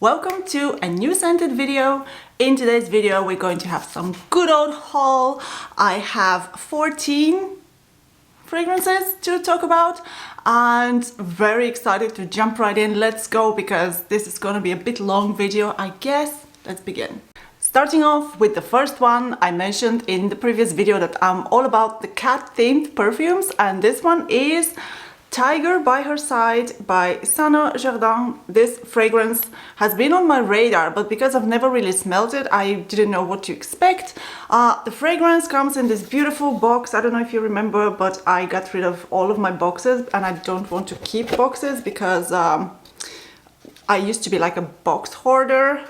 Welcome to a new scented video. In today's video we're going to have some good old haul. I have 14 fragrances to talk about and very excited to jump right in. Let's go, because this is going to be a bit long video, I guess. Let's begin. Starting off with the first one, I mentioned in the previous video that I'm all about the cat themed perfumes, and this one is Tiger by Her Side by Jardin. This fragrance has been on my radar, but because I've never really smelled it, I didn't know what to expect. The fragrance comes in this beautiful box. I don't know if you remember, but I got rid of all of my boxes, and I don't want to keep boxes because I used to be like a box hoarder.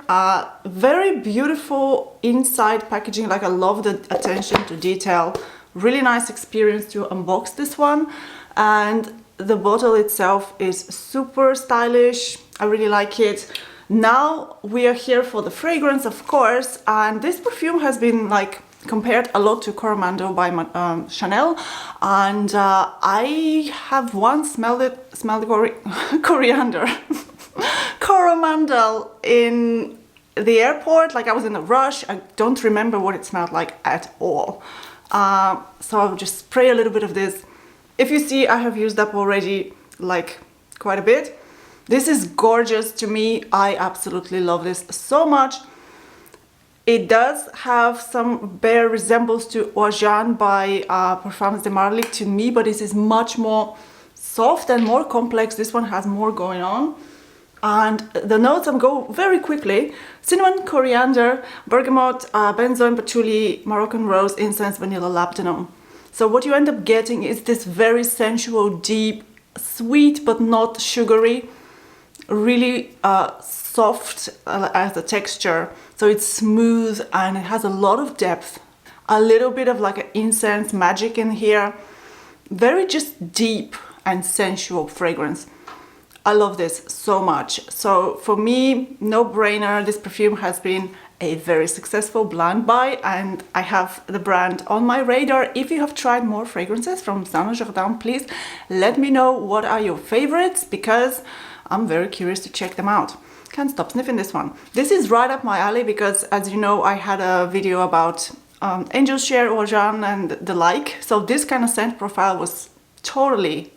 Very beautiful inside packaging. Like, I love the attention to detail. Really nice experience to unbox this one. And the bottle itself is super stylish. I really like it. Now we are here for the fragrance, of course, and this perfume has been like compared a lot to Coromandel by Chanel, and I have once smelled the coriander Coromandel in the airport. Like, I was in a rush. I don't remember what it smelled like at all. So I'll just spray a little bit of this. If you see, I have used up already like quite a bit. This is gorgeous to me. I absolutely love this so much. It does have some bare resemblance to Oijan by Parfums de Marly to me, but this is much more soft and more complex. This one has more going on. And the notes, I'm going very quickly: cinnamon, coriander, bergamot, benzoin, patchouli, Moroccan rose, incense, vanilla, labdanum. So what you end up getting is this very sensual, deep, sweet but not sugary, really soft as a texture. So it's smooth and it has a lot of depth. A little bit of like an incense magic in here. Very just deep and sensual fragrance. I love this so much. So for me, no brainer. This perfume has been a very successful blind buy, and I have the brand on my radar. If you have tried more fragrances from Jardin, please let me know what are your favorites, because I'm very curious to check them out. Can't stop sniffing this one. This is right up my alley because, as you know, I had a video about Angel Share, Oijan and the like. So this kind of scent profile was totally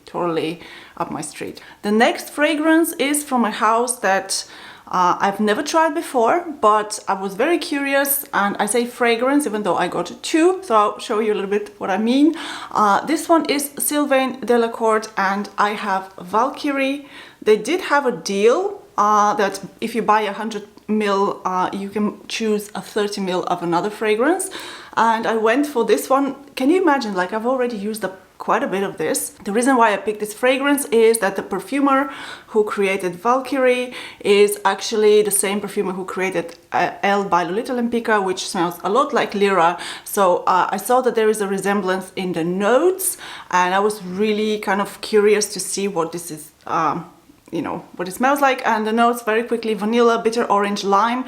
up my street. The next fragrance is from a house that I've never tried before, but I was very curious, and I say fragrance even though I got two, so I'll show you a little bit what I mean. This one is Sylvaine Delacourte, and I have Valkyrie. They did have a deal that if you buy 100 ml, you can choose a 30 ml of another fragrance, and I went for this one. Can you imagine, like, I've already used up quite a bit of this. The reason why I picked this fragrance is that the perfumer who created Valkyrie is actually the same perfumer who created Elle by Lolita Lempicka, which smells a lot like Lyra. So I saw that there is a resemblance in the notes, and I was really kind of curious to see what this is, you know, what it smells like. And the notes, very quickly: vanilla, bitter orange, lime,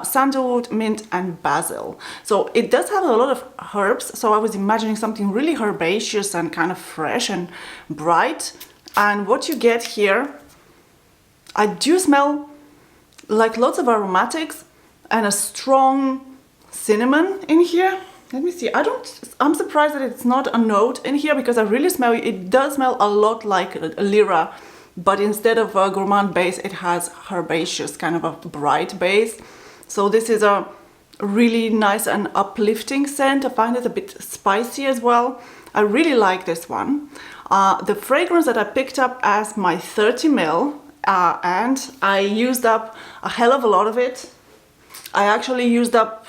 sandalwood, mint and basil. So it does have a lot of herbs, so I was imagining something really herbaceous and kind of fresh and bright. And what you get here, I do smell like lots of aromatics and a strong cinnamon in here. Let me see. I'm surprised that it's not a note in here, because I really smell it. Does smell a lot like Lyra, but instead of a gourmand base, it has herbaceous, kind of a bright base. So this is a really nice and uplifting scent. I find it a bit spicy as well. I really like this one. The fragrance that I picked up as my 30 ml, and I used up a hell of a lot of it. I actually used up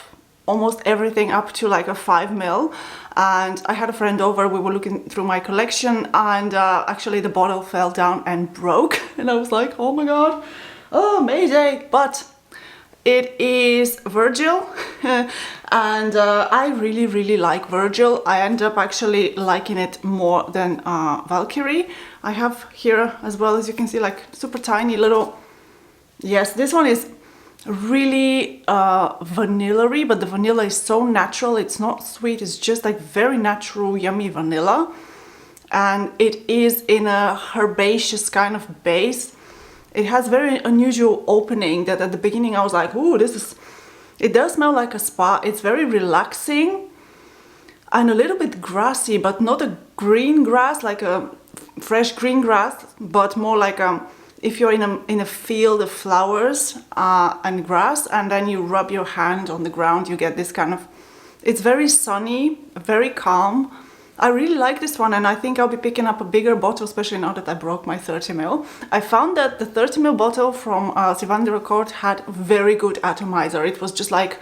almost everything up to like a 5 ml. And I had a friend over, we were looking through my collection, and actually the bottle fell down and broke. And I was like, oh my god, oh, mayday. But it is Virgile, and I really like Virgile. I end up actually liking it more than Valkyrie. I have here as well, as you can see, like super tiny little, yes, this one is really vanilla-y, but the vanilla is so natural. It's not sweet, it's just like very natural, yummy vanilla. And it is in a herbaceous kind of base. It has very unusual opening that at the beginning I was like, ooh, it does smell like a spa. It's very relaxing and a little bit grassy, but not a green grass, like a fresh green grass, but more like if you're in a field of flowers and grass, and then you rub your hand on the ground, you get this kind of, it's very sunny, very calm. I really like this one, and I think I'll be picking up a bigger bottle, especially now that I broke my 30ml. I found that the 30ml bottle from Sylvain Delacourte had very good atomizer. It was just like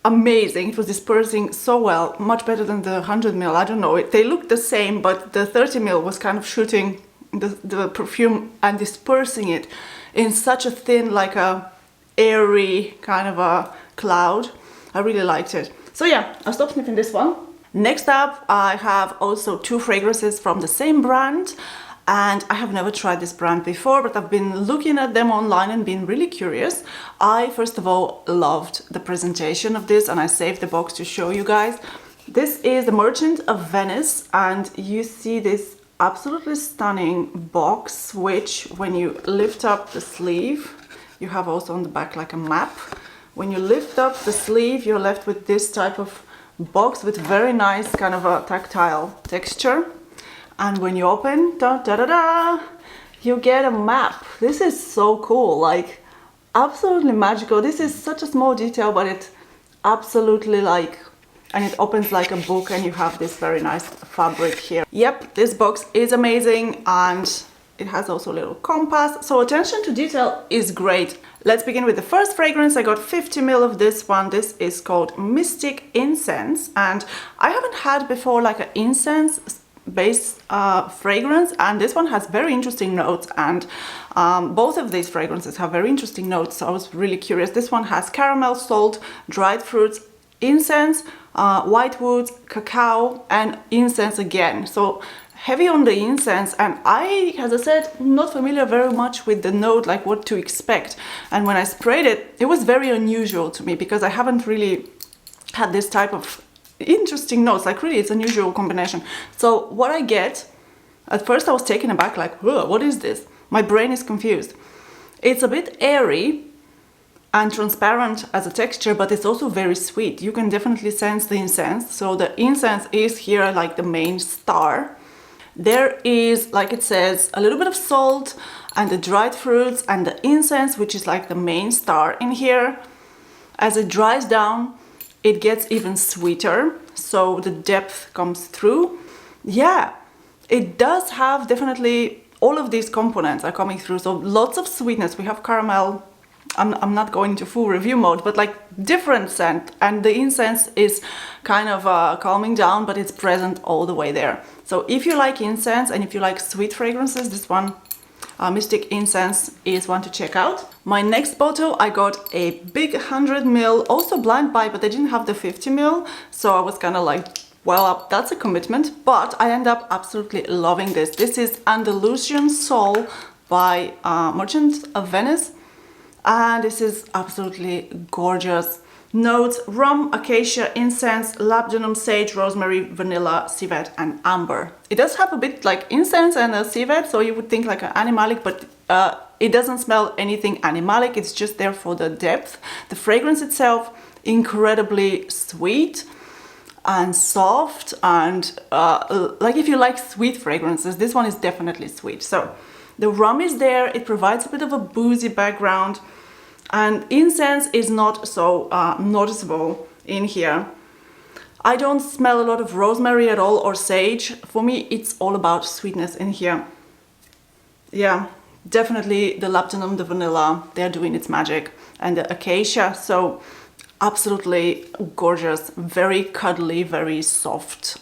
amazing. It was dispersing so well, much better than the 100ml. I don't know, they looked the same, but the 30ml was kind of shooting the perfume and dispersing it in such a thin, like a airy kind of a cloud. I really liked it. So yeah, I'll stop sniffing this one. Next up, I have also 2 fragrances from the same brand, and I have never tried this brand before, but I've been looking at them online and been really curious. I first of all loved the presentation of this, and I saved the box to show you guys. This is the Merchant of Venice, and you see this absolutely stunning box, which when you lift up the sleeve, you have also on the back like a map. When you lift up the sleeve, you're left with this type of box with very nice kind of a tactile texture. And when you open, da da da da, you get a map. This is so cool, like absolutely magical. This is such a small detail, but it's absolutely like, and it opens like a book, and you have this very nice fabric here. Yep, this box is amazing, and it has also a little compass, so attention to detail is great. Let's begin with the first fragrance. I got 50ml of this one. This is called Mystic Incense, and I haven't had before like an incense based fragrance, and this one has very interesting notes, and both of these fragrances have very interesting notes, so I was really curious. This one has caramel, salt, dried fruits, incense, white woods, cacao, and incense again. So heavy on the incense, and I, as I said, not familiar very much with the note, like what to expect. And when I sprayed it, it was very unusual to me because I haven't really had this type of interesting notes. Like really, it's an unusual combination. So what I get, at first I was taken aback, like, whoa, what is this? My brain is confused. It's a bit airy and transparent as a texture, but it's also very sweet. You can definitely sense the incense. So the incense is here like the main star. There is, like it says, a little bit of salt and the dried fruits and the incense, which is like the main star in here. As it dries down, it gets even sweeter, so the depth comes through. Yeah, it does have definitely, all of these components are coming through, so lots of sweetness. We have caramel. I'm not going into full review mode, but like different scent, and the incense is kind of calming down, but it's present all the way there. So if you like incense and if you like sweet fragrances, this one, Mystic Incense, is one to check out. My next bottle, I got a big 100ml, also blind buy, but I didn't have the 50ml, so I was kind of like, well, that's a commitment, but I end up absolutely loving this. This is Andalusian Soul by Merchant of Venice. And this is absolutely gorgeous. Notes: rum, acacia, incense, labdanum, sage, rosemary, vanilla, civet, and amber. It does have a bit like incense and a civet, so you would think like an animalic, but it doesn't smell anything animalic. It's just there for the depth. The fragrance itself, incredibly sweet and soft, and like if you like sweet fragrances, this one is definitely sweet. So the rum is there, it provides a bit of a boozy background, and incense is not so noticeable in here. I don't smell a lot of rosemary at all, or sage. For me, it's all about sweetness in here. Yeah, definitely the labdanum, the vanilla, they're doing its magic, and the acacia, so absolutely gorgeous, very cuddly, very soft.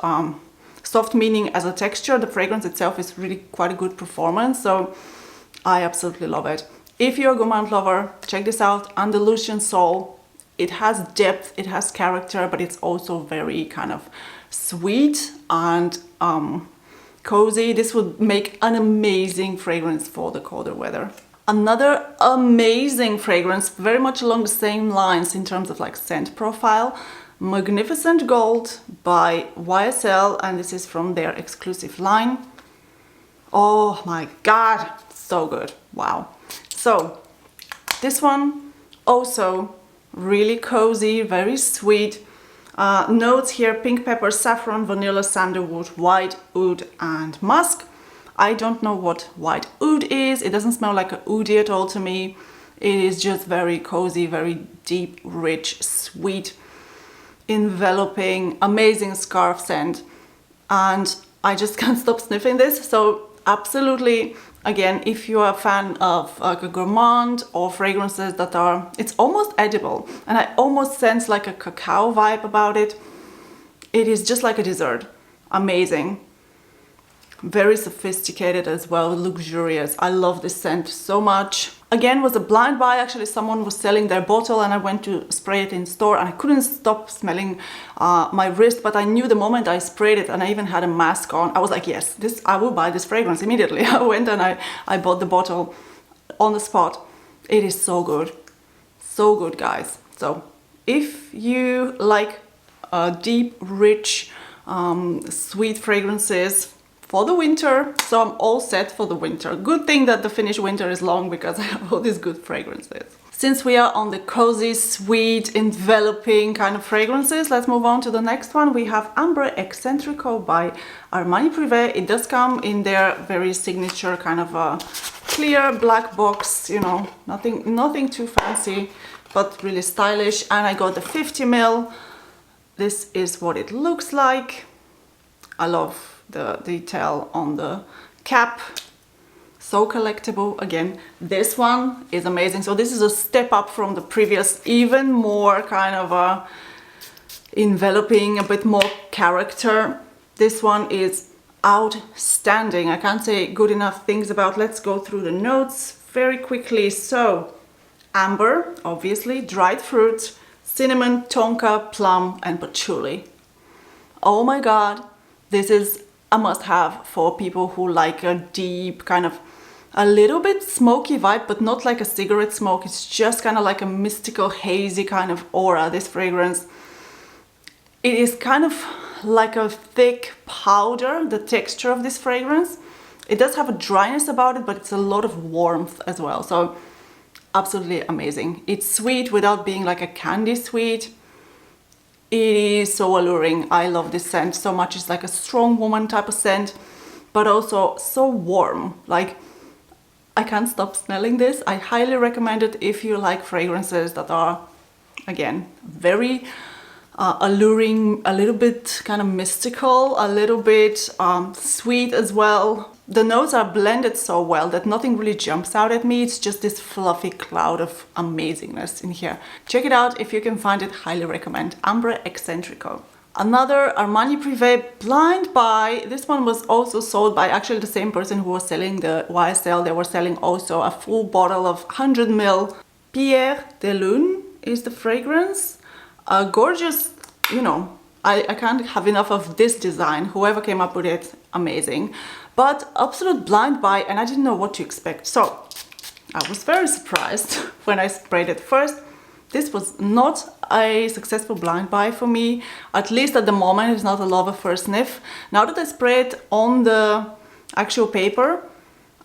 Soft meaning as a texture. The fragrance itself is really quite a good performance, so I absolutely love it. If you're a gourmand lover, check this out, Andalusian Soul. It has depth, it has character, but it's also very kind of sweet and cozy. This would make an amazing fragrance for the colder weather. Another amazing fragrance, very much along the same lines in terms of like scent profile, Magnificent Gold by YSL, and this is from their exclusive line. Oh my god, so good. Wow. So this one also really cozy, very sweet. Notes here: pink pepper, saffron, vanilla, sandalwood, white oud and musk. I don't know what white oud is. It doesn't smell like a oud at all to me. It is just very cozy, very deep, rich, sweet, enveloping, amazing scarf scent. And I just can't stop sniffing this. So absolutely, again, if you are a fan of like a gourmand or fragrances that are, it's almost edible. And I almost sense like a cacao vibe about it. It is just like a dessert. Amazing. Very sophisticated as well, luxurious. I love this scent so much. Again, was a blind buy. Actually, someone was selling their bottle and I went to spray it in store and I couldn't stop smelling my wrist, but I knew the moment I sprayed it, and I even had a mask on. I was like, yes, this, I will buy this fragrance immediately. I went and I bought the bottle on the spot. It is so good. So good, guys. So if you like deep, rich, sweet fragrances for the winter, so I'm all set for the winter. Good thing that the Finnish winter is long because I have all these good fragrances. Since we are on the cozy, sweet, enveloping kind of fragrances, let's move on to the next one. We have Umbra Eccentrico by Armani Prive. It does come in their very signature kind of a clear black box, you know, nothing too fancy, but really stylish. And I got the 50 ml. This is what it looks like. I love the detail on the cap, so collectible. Again, this one is amazing. So this is a step up from the previous, even more kind of enveloping, a bit more character. This one is outstanding. I can't say good enough things about. Let's go through the notes very quickly. So amber, obviously, dried fruit, cinnamon, tonka, plum and patchouli. Oh my god, this is a must-have for people who like a deep kind of a little bit smoky vibe, but not like a cigarette smoke. It's just kind of like a mystical, hazy kind of aura, this fragrance. It is kind of like a thick powder, the texture of this fragrance. It does have a dryness about it, but it's a lot of warmth as well. So absolutely amazing. It's sweet without being like a candy sweet. It is so alluring. I love this scent so much. It's like a strong woman type of scent, but also so warm. Like, I can't stop smelling this. I highly recommend it if you like fragrances that are, again, very alluring, a little bit kind of mystical, a little bit sweet as well. The notes are blended so well that nothing really jumps out at me. It's just this fluffy cloud of amazingness in here. Check it out if you can find it. Highly recommend. Ambre Eccentrico. Another Armani Prive blind buy. This one was also sold by actually the same person who was selling the YSL. They were selling also a full bottle of 100 ml. Pierre de Lune is the fragrance. A gorgeous, you know, I can't have enough of this design. Whoever came up with it, amazing. But absolute blind buy, and I didn't know what to expect. So I was very surprised when I sprayed it first. This was not a successful blind buy for me, at least at the moment. It's not a love at first sniff. Now that I spray it on the actual paper,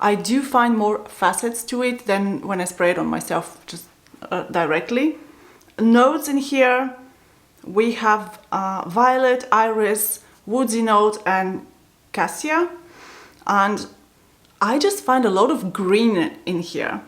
I do find more facets to it than when I spray it on myself just directly. Notes in here, we have violet, iris, woodsy note and cassia. And I just find a lot of green in here.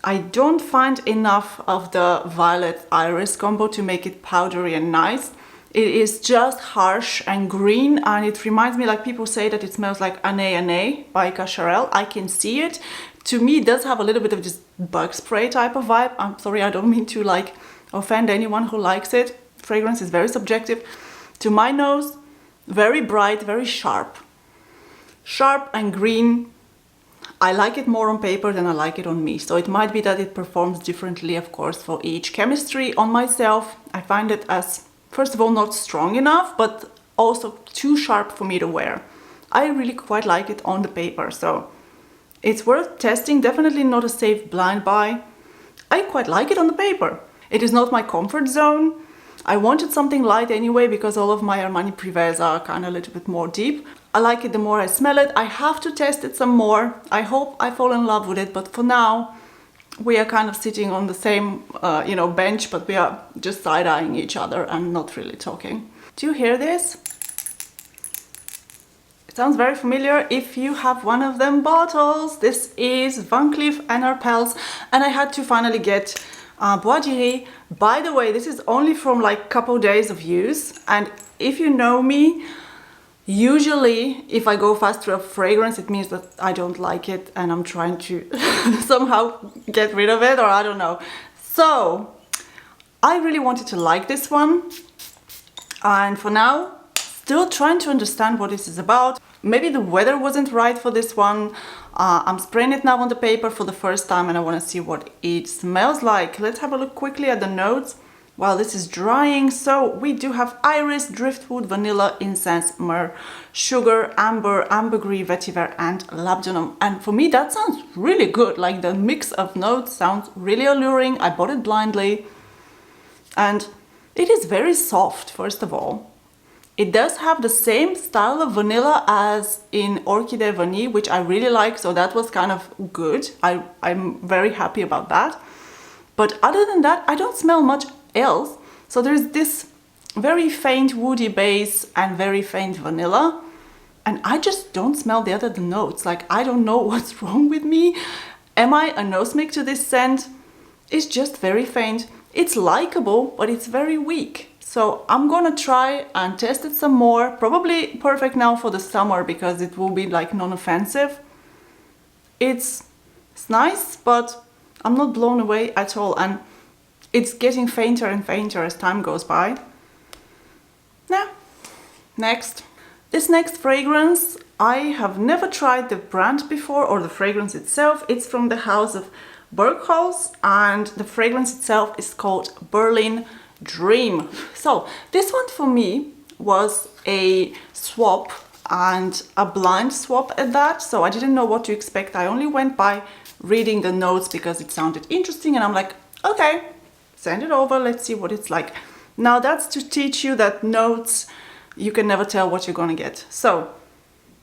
I don't find enough of the violet iris combo to make it powdery and nice. It is just harsh and green, and it reminds me, like people say that it smells like Anne by Cacharel. I can see it. To me, it does have a little bit of this bug spray type of vibe. I'm sorry, I don't mean to like offend anyone who likes it. Fragrance is very subjective. To my nose, very bright, very sharp. Sharp and green. I like it more on paper than I like it on me. So it might be that it performs differently, of course, for each. Chemistry on myself, I find it as, first of all, not strong enough, but also too sharp for me to wear. I really quite like it on the paper, so it's worth testing. Definitely not a safe blind buy. I quite like it on the paper. It is not my comfort zone. I wanted something light anyway because all of my Armani Prives are kind of a little bit more deep. I like it the more I smell it. I have to test it some more. I hope I fall in love with it, but for now, we are kind of sitting on the same, you know, bench, but we are just side-eyeing each other and not really talking. Do you hear this? It sounds very familiar if you have one of them bottles. This is Van Cleef and Arpels, and I had to finally get Bois. By the way, this is only from like couple days of use, and if you know me, usually if I go fast through a fragrance, it means that I don't like it and I'm trying to somehow get rid of it, or I don't know. So I really wanted to like this one, and for now still trying to understand what this is about. Maybe the weather wasn't right for this one. I'm spraying it now on the paper for the first time and I want to see what it smells like. Let's have a look quickly at the notes while this is drying. So we do have iris, driftwood, vanilla, incense, myrrh, sugar, amber, ambergris, vetiver and labdanum. And for me that sounds really good. Like the mix of notes sounds really alluring. I bought it blindly and it is very soft, first of all. It does have the same style of vanilla as in Orchidée Vanille, which I really like, so that was kind of good. I'm very happy about that. But other than that, I don't smell much else. So there's this very faint woody base and very faint vanilla. And I just don't smell the other notes. Like, I don't know what's wrong with me. Am I a nosemic to this scent? It's just very faint. It's likable, but it's very weak. So I'm gonna try and test it some more. Probably perfect now for the summer because it will be like non-offensive. It's nice, but I'm not blown away at all. And it's getting fainter and fainter as time goes by. Now, next. This next fragrance, I have never tried the brand before or the fragrance itself. It's from the house of Birkholz and the fragrance itself is called Berlin Dream. So this one for me was a swap and a blind swap at that, so I didn't know what to expect. I only went by reading the notes because it sounded interesting and I'm like, okay, send it over, let's see what it's like. Now that's to teach you that notes, you can never tell what you're gonna get. So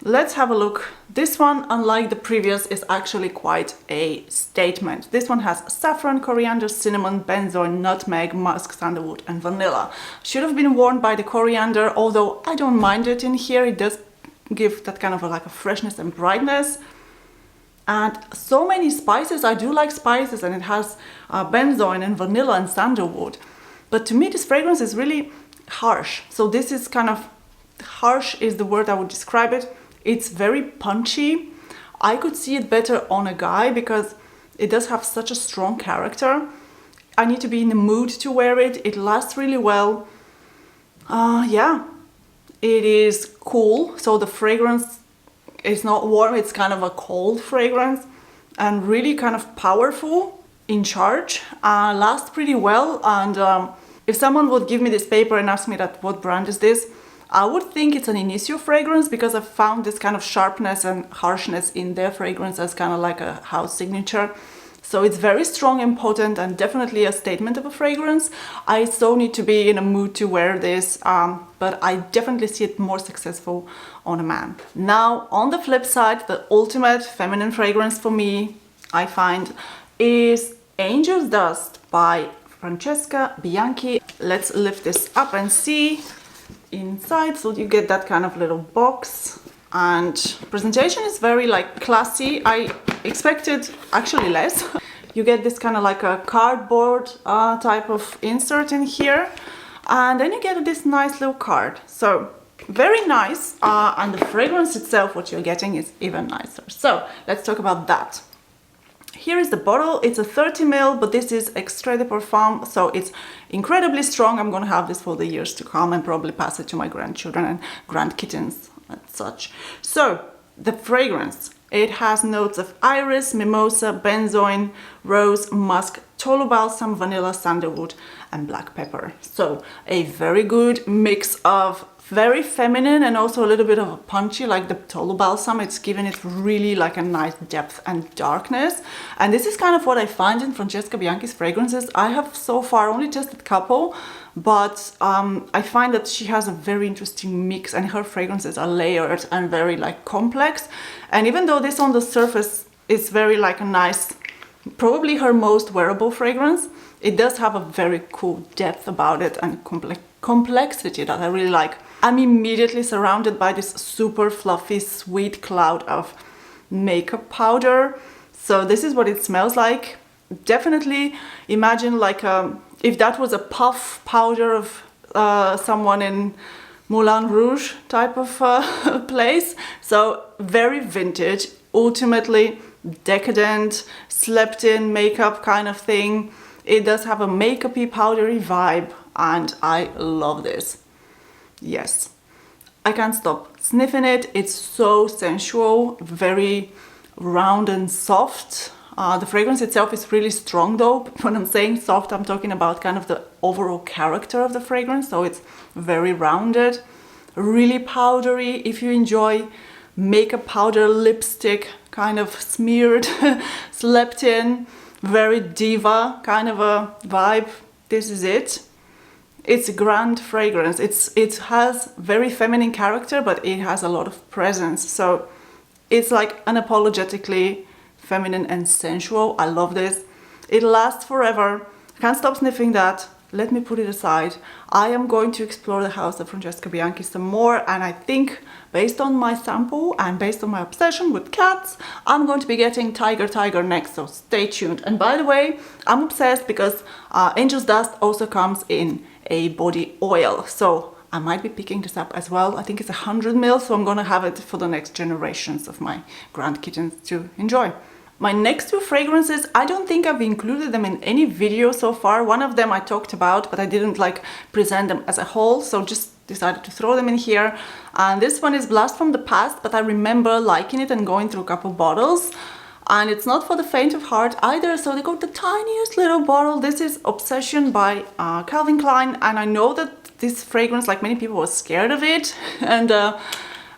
let's have a look. This one, unlike the previous, is actually quite a statement. This one has saffron, coriander, cinnamon, benzoin, nutmeg, musk, sandalwood and vanilla. Should have been worn by the coriander, although I don't mind it in here. It does give that kind of like a freshness and brightness. And so many spices. I do like spices, and it has benzoin and vanilla and sandalwood. But to me this fragrance is really harsh. So this is kind of harsh is the word I would describe it. It's very punchy. I could see it better on a guy because it does have such a strong character. I need to be in the mood to wear it. It lasts really well. Yeah, it is cool. So the fragrance is not warm, it's kind of a cold fragrance and really kind of powerful, in charge, lasts pretty well. And if someone would give me this paper and ask me that what brand is this, I would think it's an Initio fragrance because I've found this kind of sharpness and harshness in their fragrance as kind of like a house signature. So it's very strong and potent and definitely a statement of a fragrance. I so need to be in a mood to wear this, but I definitely see it more successful on a man. Now, on the flip side, the ultimate feminine fragrance for me, I find, is Angel's Dust by Francesca Bianchi. Let's lift this up and see inside. So you get that kind of little box, and presentation is very like classy. I expected actually less. You get this kind of like a cardboard type of insert in here, and then you get this nice little card. So very nice, and the fragrance itself, what you're getting, is even nicer. So let's talk about that. Here is the bottle. It's a 30 ml, but this is Extrait de Parfum, so it's incredibly strong. I'm gonna have this for the years to come and probably pass it to my grandchildren and grandkittens and such. So the fragrance, it has notes of iris, mimosa, benzoin, rose, musk, tolu balsam, vanilla, sandalwood and black pepper. So a very good mix of very feminine and also a little bit of a punchy, like the tolu balsam. It's giving it really like a nice depth and darkness. And this is kind of what I find in Francesca Bianchi's fragrances. I have so far only tested a couple, but I find that she has a very interesting mix and her fragrances are layered and very like complex. And even though this on the surface is very like a nice probably her most wearable fragrance. It does have a very cool depth about it and complexity that I really like. I'm immediately surrounded by this super fluffy, sweet cloud of makeup powder. So this is what it smells like. Definitely imagine like if that was a puff powder of someone in Moulin Rouge type of place. So very vintage, ultimately decadent, slept in makeup kind of thing. It does have a makeup-y, powdery vibe, and I love this. Yes, I can't stop sniffing it. It's so sensual, very round and soft. The fragrance itself is really strong though. When I'm saying soft, I'm talking about kind of the overall character of the fragrance. So it's very rounded, really powdery. If you enjoy makeup powder, lipstick, kind of smeared, slept in, very diva kind of a vibe, this is it. It's a grand fragrance. It has very feminine character, but it has a lot of presence. So it's like unapologetically feminine and sensual. I love this. It lasts forever. I can't stop sniffing that. Let me put it aside. I am going to explore the house of Francesca Bianchi some more, and I think based on my sample and based on my obsession with cats, I'm going to be getting Tiger next, so stay tuned. And by the way, I'm obsessed because Angel's Dust also comes in a body oil, so I might be picking this up as well. I think it's 100 ml, so I'm gonna have it for the next generations of my grandkittens to enjoy. My next two fragrances, I don't think I've included them in any video so far. One of them I talked about, but I didn't like present them as a whole, so just decided to throw them in here. And this one is Blast from the Past, but I remember liking it and going through a couple bottles. And it's not for the faint of heart either, so they got the tiniest little bottle. This is Obsession by Calvin Klein, and I know that this fragrance, like many people, was scared of it. And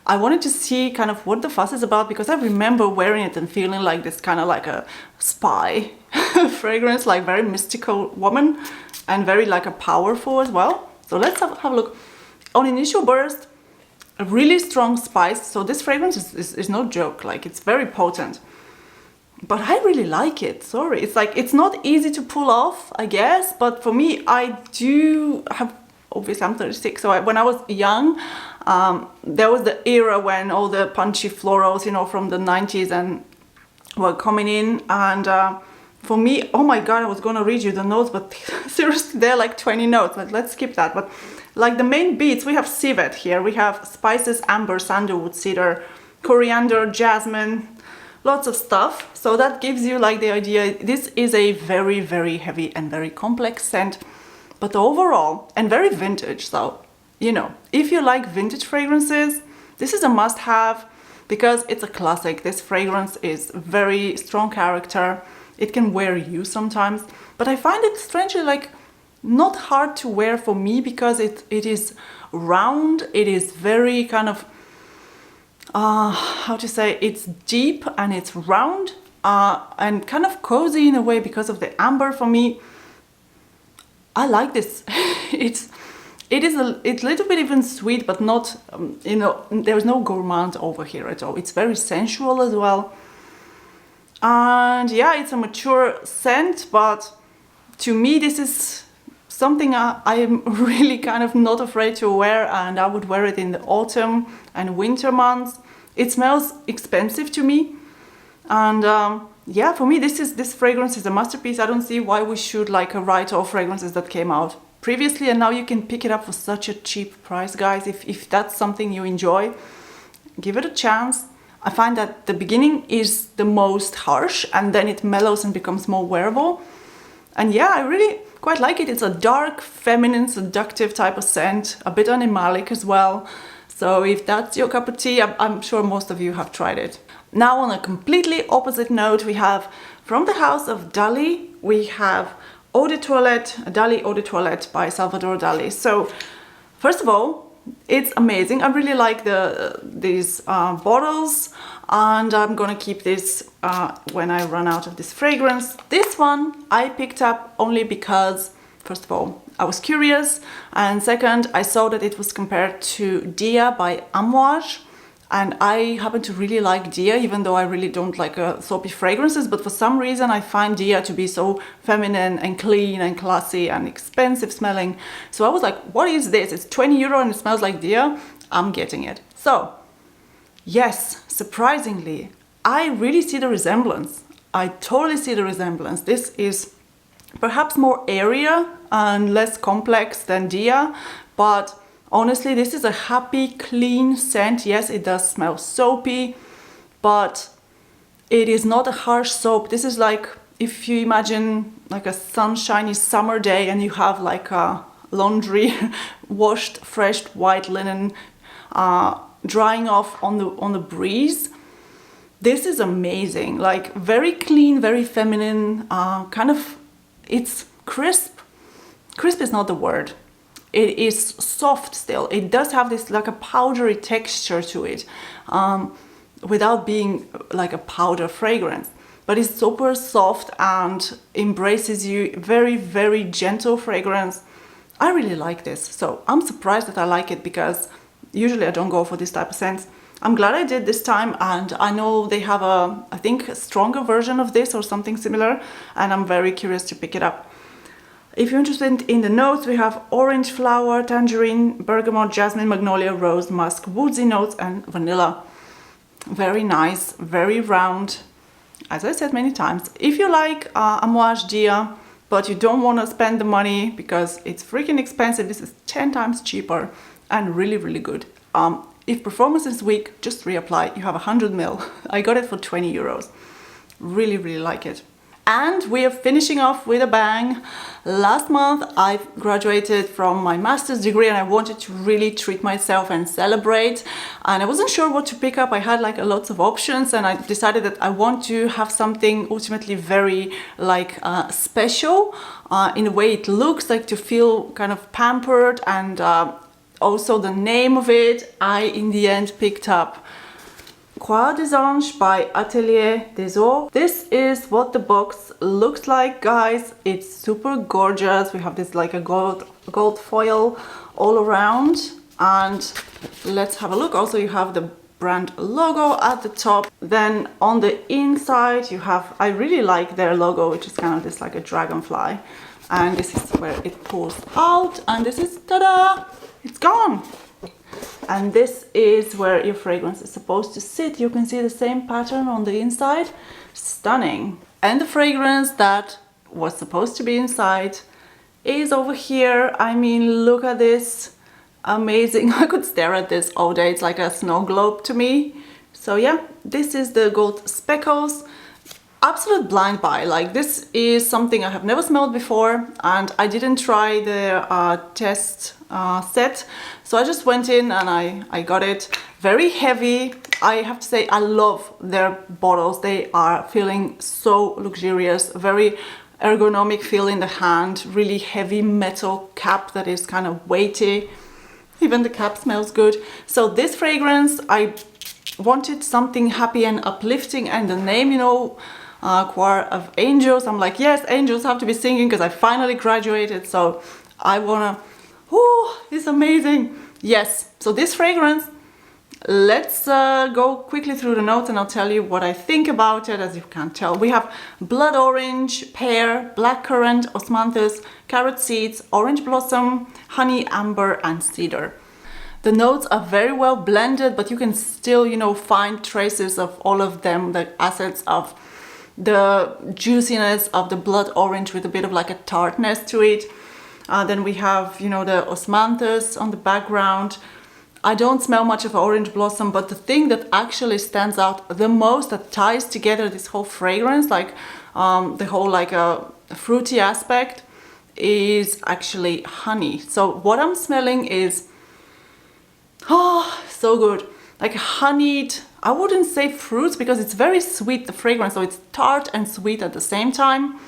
I wanted to see kind of what the fuss is about, because I remember wearing it and feeling like this kind of like a spy fragrance, like very mystical woman and very like a powerful as well. So let's have a look. On initial burst, a really strong spice. So this fragrance is no joke, like it's very potent. But I really like it, sorry. It's like, it's not easy to pull off, I guess, but for me, I do have, obviously I'm 36, so when I was young, there was the era when all the punchy florals, you know, from the 90s and were coming in, and for me, oh my god, I was gonna read you the notes, but seriously, they're like 20 notes, but let's skip that. But like the main beats, we have civet here, we have spices, amber, sandalwood, cedar, coriander, jasmine, lots of stuff. So that gives you like the idea, this is a very, very heavy and very complex scent, but overall, and very vintage. So, you know, if you like vintage fragrances, this is a must-have because it's a classic. This fragrance is very strong character. It can wear you sometimes, but I find it strangely like not hard to wear for me because it is round. It is very kind of how to say, it's deep and it's round and kind of cozy in a way because of the amber. For me, I like this. it's a little bit even sweet, but not you know, there's no gourmand over here at all. It's very sensual as well, and yeah, it's a mature scent, but to me this is something I am really kind of not afraid to wear, and I would wear it in the autumn and winter months. It smells expensive to me, and yeah, for me this fragrance is a masterpiece. I don't see why we should like write all fragrances that came out previously, and now you can pick it up for such a cheap price, guys. If that's something you enjoy, give it a chance. I find that the beginning is the most harsh, and then it mellows and becomes more wearable. And yeah, I really quite like it. It's a dark, feminine, seductive type of scent, a bit animalic as well. So if that's your cup of tea, I'm sure most of you have tried it. Now on a completely opposite note, we have from the house of Dali, we have Eau de Toilette, Dali Eau de Toilette by Salvador Dali. So first of all, it's amazing. I really like these bottles, and I'm gonna keep this when I run out of this fragrance. This one I picked up only because, first of all, I was curious, and second, I saw that it was compared to Dia by Amouage, And I happen to really like Dia, even though I really don't like soapy fragrances, but for some reason I find Dia to be so feminine and clean and classy and expensive smelling. So I was like, what is this? It's 20 euro and it smells like Dia. I'm getting it. So yes, surprisingly, I really see the resemblance. I totally see the resemblance. This is perhaps more area and less complex than Dia, but honestly, this is a happy, clean scent. Yes, it does smell soapy, but it is not a harsh soap. This is like if you imagine like a sunshiny summer day and you have like a laundry washed, fresh white linen drying off on the breeze. This is amazing. Like very clean, very feminine, kind of, it's crisp. Crisp is not the word. It is soft still. It does have this like a powdery texture to it, without being like a powder fragrance. But it's super soft and embraces you. Very, very gentle fragrance. I really like this. So I'm surprised that I like it because usually I don't go for this type of scents. I'm glad I did this time, and I know they have I think a stronger version of this or something similar, and I'm very curious to pick it up. If you're interested in the notes, we have orange flower, tangerine, bergamot, jasmine, magnolia, rose, musk, woodsy notes, and vanilla. Very nice, very round. As I said many times, if you like Amouage Dia, but you don't want to spend the money because it's freaking expensive, this is 10 times cheaper and really, really good. If performance is weak, just reapply. You have 100 ml. I got it for 20 euros. Really, really like it. And we are finishing off with a bang. Last month I graduated from my master's degree and I wanted to really treat myself and celebrate, and I wasn't sure what to pick up. I had like lots of options, and I decided that I want to have something ultimately very like special in the way it looks, like to feel kind of pampered, and also the name of it. I in the end picked up Cuir de Ange by Atelier des Eaux. This is what the box looks like, guys. It's super gorgeous. We have this like a gold foil all around, and let's have a look. Also, you have the brand logo at the top. Then on the inside you have, I really like their logo, which is kind of this like a dragonfly, and this is where it pulls out, and this is, ta-da, it's gone. And this is where your fragrance is supposed to sit. You can see the same pattern on the inside. Stunning. And the fragrance that was supposed to be inside is over here. I mean, look at this. Amazing. I could stare at this all day. It's like a snow globe to me. So yeah, this is the gold speckles. Absolute blind buy. Like, this is something I have never smelled before, and I didn't try the test set, so I just went in and I got it. Very heavy. I have to say, I love their bottles. They are feeling so luxurious, very ergonomic feel in the hand, really heavy metal cap that is kind of weighty. Even the cap smells good. So this fragrance, I wanted something happy and uplifting, and the name, you know, Choir of Angels. I'm like, yes, angels have to be singing because I finally graduated, so I wanna, oh, it's amazing. Yes, so this fragrance, let's go quickly through the notes and I'll tell you what I think about it. As you can tell, we have blood orange, pear, blackcurrant, osmanthus, carrot seeds, orange blossom, honey, amber, and cedar. The notes are very well blended, but you can still, you know, find traces of all of them, the assets of the juiciness of the blood orange with a bit of like a tartness to it. Then we have, you know, the osmanthus on the background. I don't smell much of orange blossom, but the thing that actually stands out the most, that ties together this whole fragrance, like the whole like fruity aspect, is actually honey. So what I'm smelling is, oh, so good. Like honeyed, I wouldn't say fruits because it's very sweet, the fragrance, so it's tart and sweet at the same time.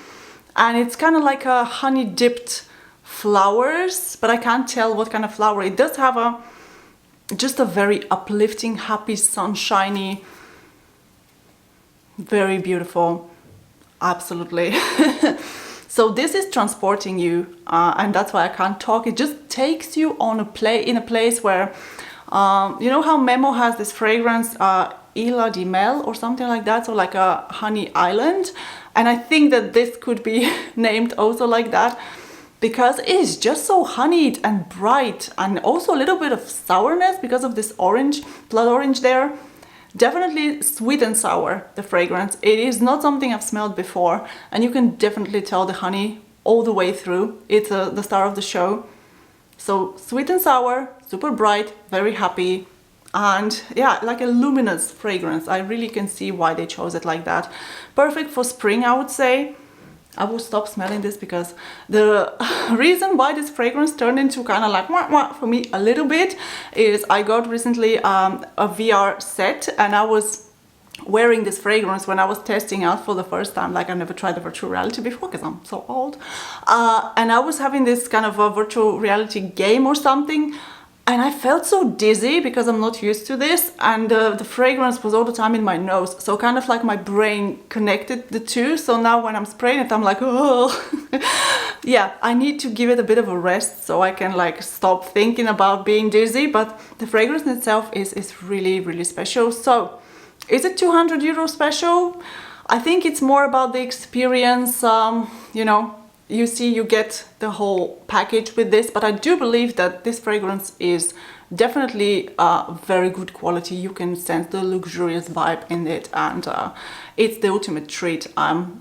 And it's kind of like a honey dipped flowers, but I can't tell what kind of flower. It does have just a very uplifting, happy, sunshiny, very beautiful, absolutely. So this is transporting you, and that's why I can't talk. It just takes you on in a place where You know how Memo has this fragrance, Isla di Mel or something like that, so like a honey island, and I think that this could be named also like that, because it is just so honeyed and bright, and also a little bit of sourness because of this orange, blood orange there. Definitely sweet and sour, the fragrance. It is not something I've smelled before, and you can definitely tell the honey all the way through. It's the star of the show. So sweet and sour, super bright, very happy, and yeah, like a luminous fragrance. I really can see why they chose it like that. Perfect for spring, I would say. I will stop smelling this because the reason why this fragrance turned into kind of like wah, wah, for me a little bit is I got recently a VR set, and I was wearing this fragrance when I was testing out for the first time. Like, I never tried the virtual reality before because I'm so old, and I was having this kind of a virtual reality game or something, and I felt so dizzy because I'm not used to this, and the fragrance was all the time in my nose, so kind of like my brain connected the two. So now when I'm spraying it, I'm like, oh. Yeah, I need to give it a bit of a rest so I can like stop thinking about being dizzy, but the fragrance in itself is really, really special. So is it 200 euro special? I think it's more about the experience. You know, you see, you get the whole package with this, but I do believe that this fragrance is definitely very good quality. You can sense the luxurious vibe in it, and it's the ultimate treat.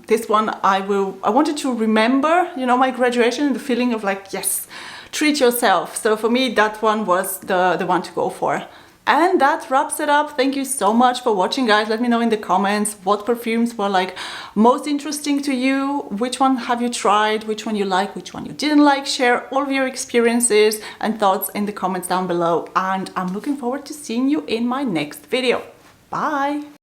This one I wanted to remember, you know, my graduation, the feeling of like, yes, treat yourself. So for me, that one was the one to go for. And that wraps it up. Thank you so much for watching, guys. Let me know in the comments what perfumes were like most interesting to you. Which one have you tried? Which one you like? Which one you didn't like? Share all of your experiences and thoughts in the comments down below. And I'm looking forward to seeing you in my next video. Bye!